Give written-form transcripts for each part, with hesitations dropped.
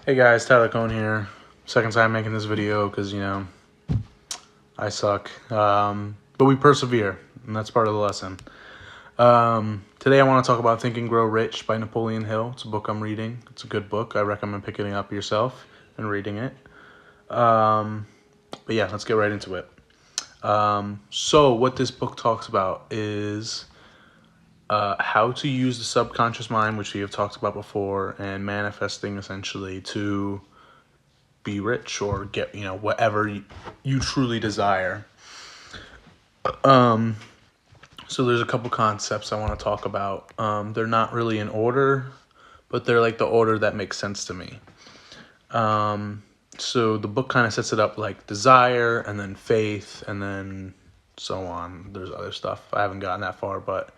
Hey guys, Tyler Cohn here. Second time making this video because, I suck. But we persevere, and that's part of the lesson. Today I want to talk about Think and Grow Rich by Napoleon Hill. It's a book I'm reading. It's a good book. I recommend picking it up yourself and reading it. But yeah, let's get right into it. So what this book talks about is how to use the subconscious mind, which we have talked about before, and manifesting essentially to be rich or get, whatever you truly desire. So there's a couple concepts I want to talk about. They're not really in order, but they're like the order that makes sense to me. So the book kind of sets it up like desire and then faith and then so on. There's other stuff. I haven't gotten that far, but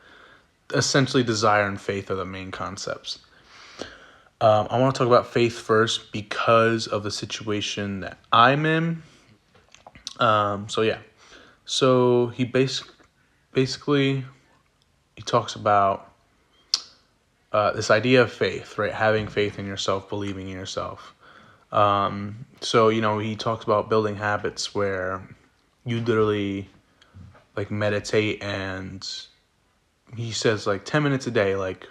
essentially desire and faith are the main concepts. I want to talk about faith first because of the situation that I'm in. So he basically he talks about this idea of faith, right? Having faith in yourself, believing in yourself. So he talks about building habits where you literally like meditate, and he says like 10 minutes a day, like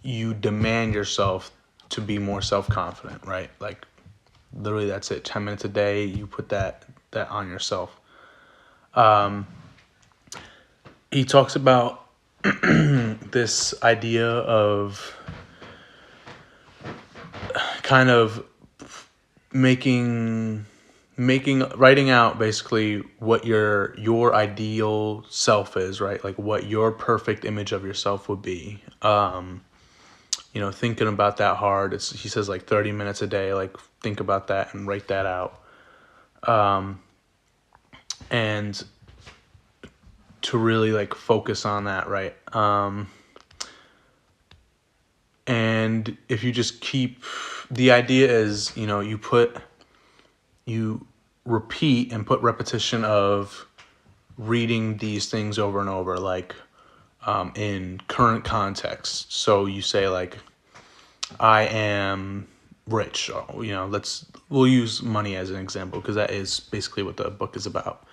you demand yourself to be more self-confident, right? Like literally that's it. 10 minutes a day, you put that on yourself. He talks about this idea of kind of writing out basically what your ideal self is, right? Like what your perfect image of yourself would be. Thinking about that hard. He says like 30 minutes a day, like think about that and write that out. And to really like focus on that, right? And if you just keep, the idea is, you repeat and put repetition of reading these things over and over, like in current context. So you say like, I am rich. We'll use money as an example because that is basically what the book is about.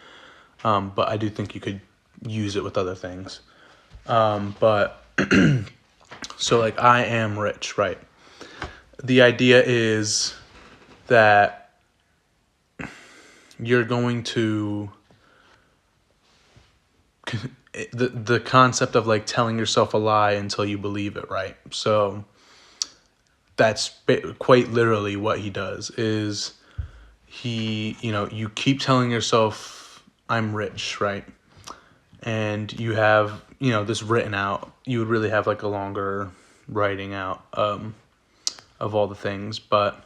But I do think you could use it with other things. But so like I am rich, right? The idea is that you're going to the concept of like telling yourself a lie until you believe it, right? So that's quite literally what he does is you keep telling yourself I'm rich, right? And you have, this written out. You would really have like a longer writing out of all the things. But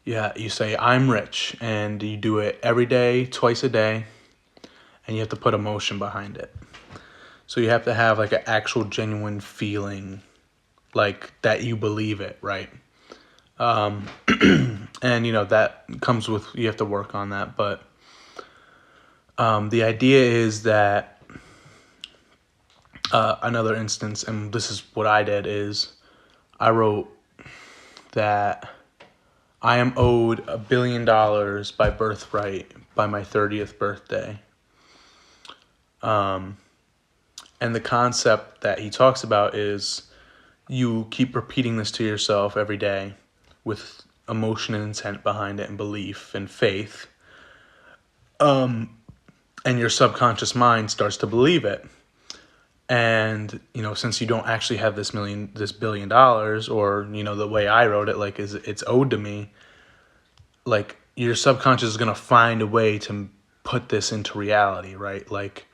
yeah, you say I'm rich and you do it every day, twice a day, and you have to put emotion behind it. So you have to have like an actual genuine feeling like that you believe it, right? And that comes with, you have to work on that. But the idea is that another instance, and this is what I did, is I wrote that I am owed $1 billion by birthright by my 30th birthday. And the concept that he talks about is you keep repeating this to yourself every day with emotion and intent behind it and belief and faith. And your subconscious mind starts to believe it. And, since you don't actually have this $1 billion, or, the way I wrote it, like, it's owed to me, like, your subconscious is going to find a way to put this into reality, right? Like,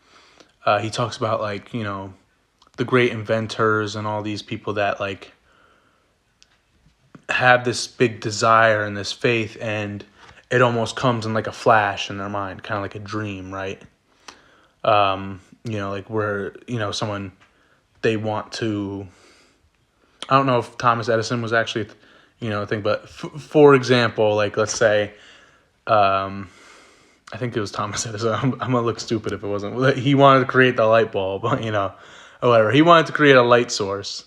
he talks about, like, the great inventors and all these people that, like, have this big desire and this faith, and it almost comes in like a flash in their mind, kind of like a dream, right? Like where, someone, they want to, I don't know if Thomas Edison was actually, a thing, but for example, like let's say, I think it was Thomas Edison. I'm going to look stupid if it wasn't. He wanted to create the light bulb, or whatever. He wanted to create a light source,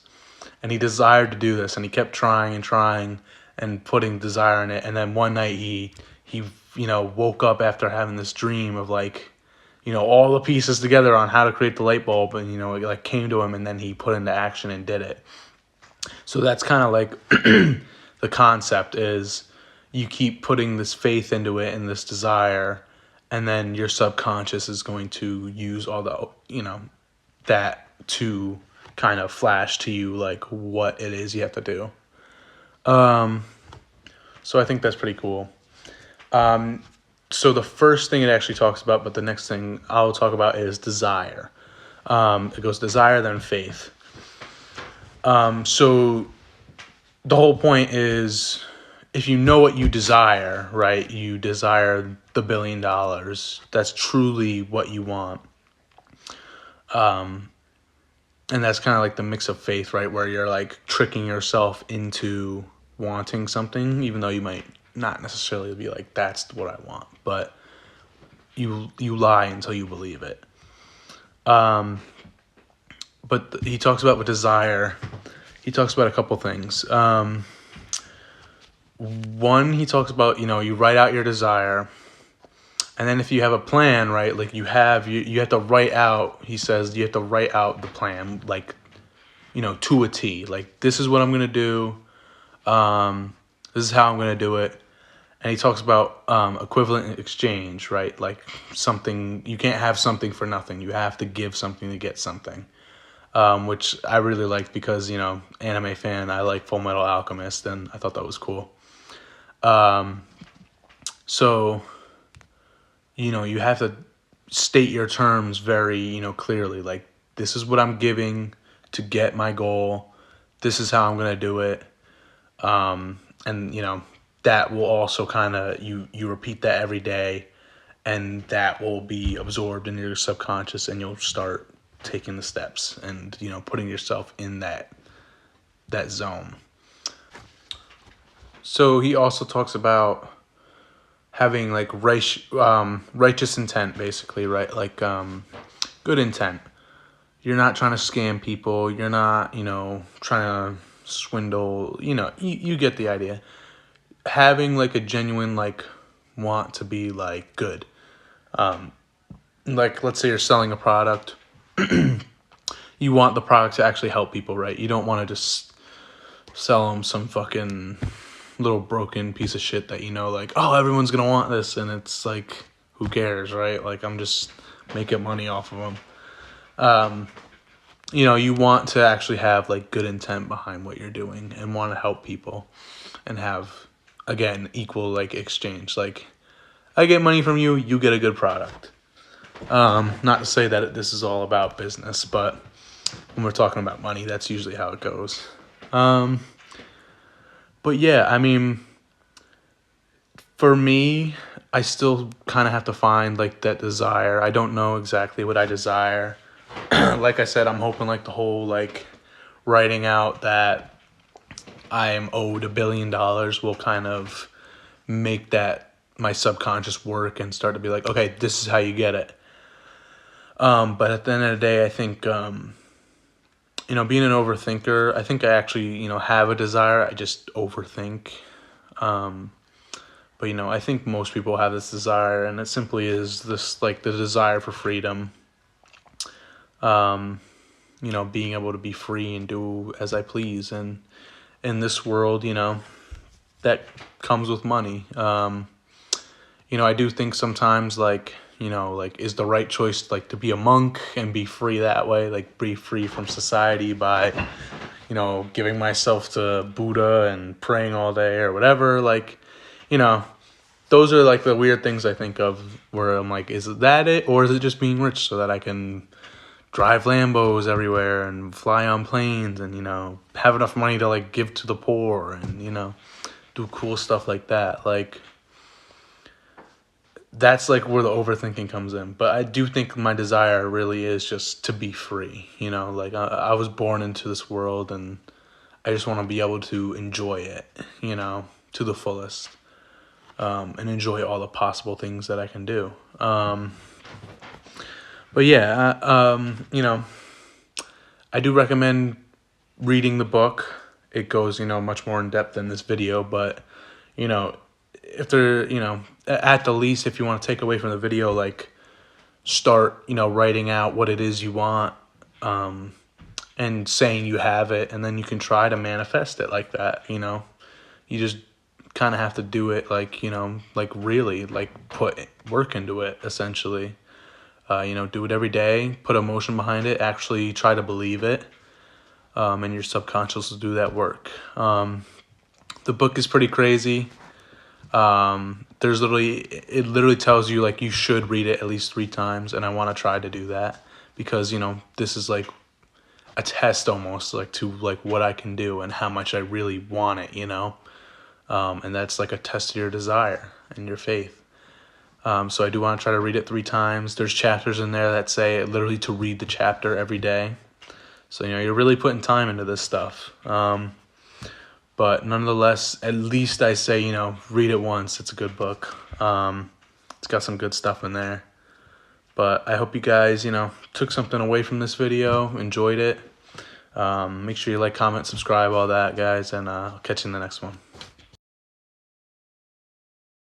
and he desired to do this, and he kept trying and trying, and putting desire in it. And then one night he woke up after having this dream of like, all the pieces together on how to create the light bulb, and it like came to him, and then he put into action and did it. So that's kind of like the concept is you keep putting this faith into it and this desire, and then your subconscious is going to use all the that to kind of flash to you like what it is you have to do. So I think that's pretty cool. So the first thing it actually talks about, but the next thing I'll talk about is desire. It goes desire, then faith. So the whole point is, if you know what you desire, right? You desire the $1 billion. That's truly what you want. And that's kind of like the mix of faith, right? Where you're like tricking yourself into wanting something, even though you might not necessarily be like, that's what I want, but you lie until you believe it. But he talks about with desire, he talks about a couple things. One, he talks about, you write out your desire, and then if you have a plan, right, like you have to write out, he says, you have to write out the plan, like, to a T. Like, this is what I'm going to do. This is how I'm going to do it. And he talks about equivalent exchange, right? Like something, you can't have something for nothing. You have to give something to get something, which I really liked because, anime fan, I like Full Metal Alchemist, and I thought that was cool. So, you have to state your terms very, clearly. Like, this is what I'm giving to get my goal. This is how I'm going to do it. And, that will also kind of, you repeat that every day, and that will be absorbed in your subconscious, and you'll start taking the steps and, putting yourself in that zone. So he also talks about having like righteous intent, basically, right? Like good intent. You're not trying to scam people. You're not, trying to swindle. You get the idea. Having like a genuine like want to be like good. Like let's say you're selling a product. You want the product to actually help people, right? You don't want to just sell them some fucking little broken piece of shit that like, oh, everyone's gonna want this, and it's like, who cares, right? Like, I'm just making money off of them. You want to actually have like good intent behind what you're doing and want to help people and have, again, equal like exchange. Like, I get money from you, you get a good product. Not to say that this is all about business, but when we're talking about money, that's usually how it goes. But yeah, I mean, for me, I still kind of have to find like that desire. I don't know exactly what I desire. Like I said, I'm hoping like the whole like writing out that I am owed $1 billion will kind of make that my subconscious work and start to be like, okay, this is how you get it. But at the end of the day, I think, being an overthinker, I think I actually, have a desire. I just overthink. But, I think most people have this desire, and it simply is this, like, the desire for freedom. Being able to be free and do as I please. And in this world, that comes with money. I do think sometimes, like, like, is the right choice, like, to be a monk and be free that way, like, be free from society by, giving myself to Buddha and praying all day or whatever, like, those are, like, the weird things I think of where I'm like, is that it, or is it just being rich so that I can drive Lambos everywhere and fly on planes and, have enough money to, like, give to the poor and, do cool stuff like that, like, that's like where the overthinking comes in. But I do think my desire really is just to be free. Like I was born into this world, and I just want to be able to enjoy it, to the fullest, and enjoy all the possible things that I can do. But yeah, I do recommend reading the book. it goes, much more in depth in this video. But, if they're, at the least, if you want to take away from the video, like, start, writing out what it is you want, and saying you have it, and then you can try to manifest it like that. You just kind of have to do it, like, like really, like, put work into it, essentially. Do it every day, put emotion behind it, actually try to believe it, and your subconscious will do that work. The book is pretty crazy. It literally tells you, like, you should read it at least 3 times, and I want to try to do that because, this is like a test almost, like, to, like, what I can do and how much I really want it, and that's like a test of your desire and your faith. So I do want to try to read it 3 times. There's chapters in there that say literally to read the chapter every day. So, you're really putting time into this stuff. But nonetheless, at least I say, read it once. It's a good book. It's got some good stuff in there. But I hope you guys, took something away from this video, enjoyed it. Make sure you like, comment, subscribe, all that, guys, and I'll catch you in the next one.